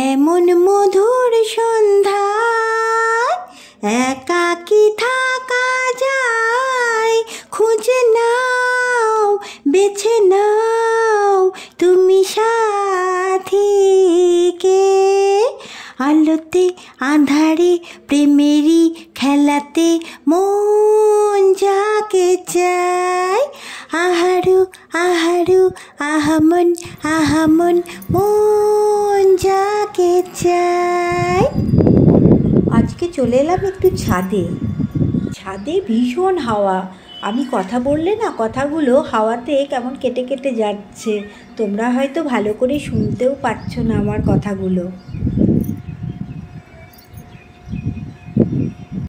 এমন মধুর সন্ধ্যায় একাকী থাকা যায়, খুঁজে নাও বেছে নাও তুমি সাথীকে। আলোতে আঁধারে প্রেমেরই খেলাতে মন যাকে চায়, আহারু আহারু আহামন আহামন মন যাকে চায়। আজকে চলে এলাম একটু ছাদে। ছাদে ভীষণ হাওয়া। আমি কথা বললে না, কথাগুলো হাওয়াতে কেমন কেটে কেটে যাচ্ছে। তোমরা হয়তো ভালো করে শুনতেও পাচ্ছ না আমার কথাগুলো।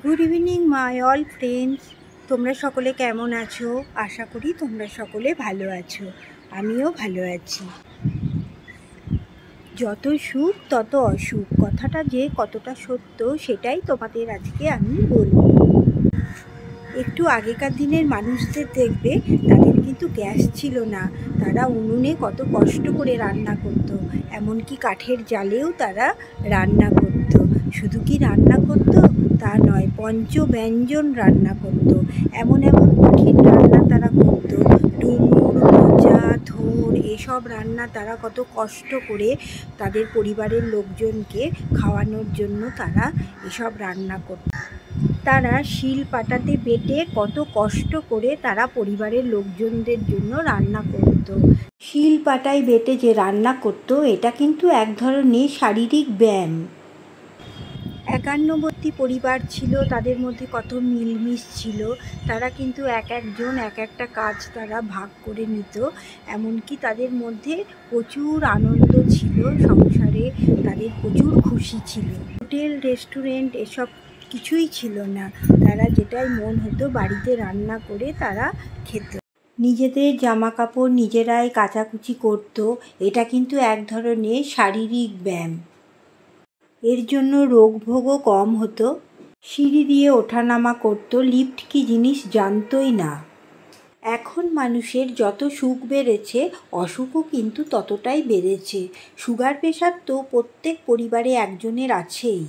Good evening my all friends. তোমরা সকলে কেমন আছো? আশা করি তোমরা সকলে ভালো আছো। আমিও ভালো আছি। যত সুখ তত অসুখ, কথাটা যে কতটা সত্য সেটাই তোমাদের আজকে আমি বলবো। একটু আগেকার দিনের মানুষদের দেখবে, তাদের কিন্তু গ্যাস ছিল না। তারা উনুনে কত কষ্ট করে রান্না করতো, এমনকি কাঠের জালেও তারা রান্না করতো। শুধু কি রান্না করতো তা নয়, পঞ্চব্যঞ্জন রান্না করতো। এমন এমন কঠিন রান্না তারা করতো, ডুমুর, মোচা, থোড়, এসব রান্না তারা কত কষ্ট করে তাদের পরিবারের লোকজনকে খাওয়ানোর জন্য তারা এসব রান্না করতো। তারা শিল পাটাতে বেটে কত কষ্ট করে তারা পরিবারের লোকজনদের জন্য রান্না করত। শিল পাটায় বেটে যে রান্না করত, এটা কিন্তু এক ধরনের শারীরিক ব্যায়াম। 51টি পরিবার ছিল, তাদের মধ্যে কত মিলমিশ ছিল। তারা কিন্তু এক একজন এক একটা কাজ তারা ভাগ করে নিত। এমনকি তাদের মধ্যে প্রচুর আনন্দ ছিল, সংসারে তাদের প্রচুর খুশি ছিল। হোটেল রেস্টুরেন্ট এসব কিছুই ছিল না। তারা যেটাই মন হতো বাড়িতে রান্না করে তারা খেত। নিজেদের জামা কাপড় নিজেরাই কাচাকুচি করত। এটা কিন্তু এক ধরনের শারীরিক ব্যায়াম। এর জন্য রোগভোগও কম হতো। সিঁড়ি দিয়ে ওঠানামা করত, লিফট কি জিনিস জানতই না। এখন মানুষের যত সুখ বেড়েছে, অসুখও কিন্তু ততটাই বেড়েছে। সুগার প্রেশার তো প্রত্যেক পরিবারে একজনের আছেই।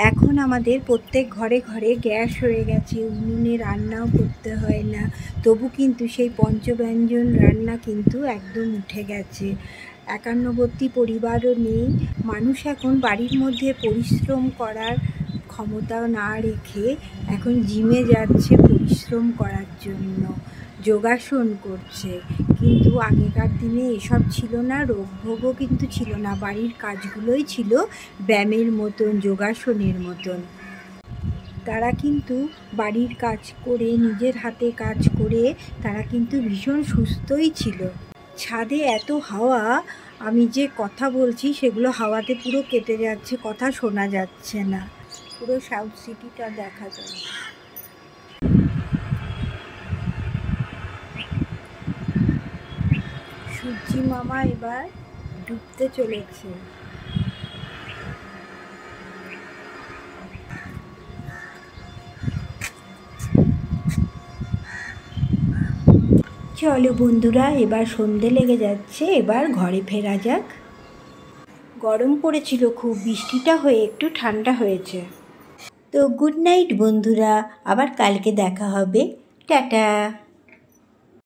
এখন আমাদের প্রত্যেক ঘরে ঘরে গ্যাস হয়ে গেছে, উনুনে রান্নাও করতে হয় না। তবু কিন্তু সেই পঞ্চব্যঞ্জন রান্না কিন্তু একদম উঠে গেছে। 51টি পরিবারও নেই। মানুষ এখন বাড়ির মধ্যে পরিশ্রম করার ক্ষমতা না রেখে এখন জিমে যাচ্ছে পরিশ্রম করার জন্য, যোগাসন করছে। কিন্তু আগেকার দিনে এসব ছিল না, রোগভোগও কিন্তু ছিল না। বাড়ির কাজগুলোই ছিল ব্যায়ামের মতন, যোগাসনের মতন। তারা কিন্তু বাড়ির কাজ করে, নিজের হাতে কাজ করে তারা কিন্তু ভীষণ সুস্থই ছিল। ছাদে এত হাওয়া, আমি যে কথা বলছি সেগুলো হাওয়াতে পুরো কেটে যাচ্ছে, কথা শোনা যাচ্ছে না। পুরো সাউথ সিটিটা দেখা যায়। সূর্যি মামা এবার ডুবতে চলেছে। চলো বন্ধুরা, এবার সন্ধে লেগে যাচ্ছে, এবার ঘরে ফেরা যাক। গরম পড়েছিল খুব, বৃষ্টিটা হয়ে একটু ঠান্ডা হয়েছে। তো গুড নাইট বন্ধুরা, আবার কালকে দেখা হবে। টাটা।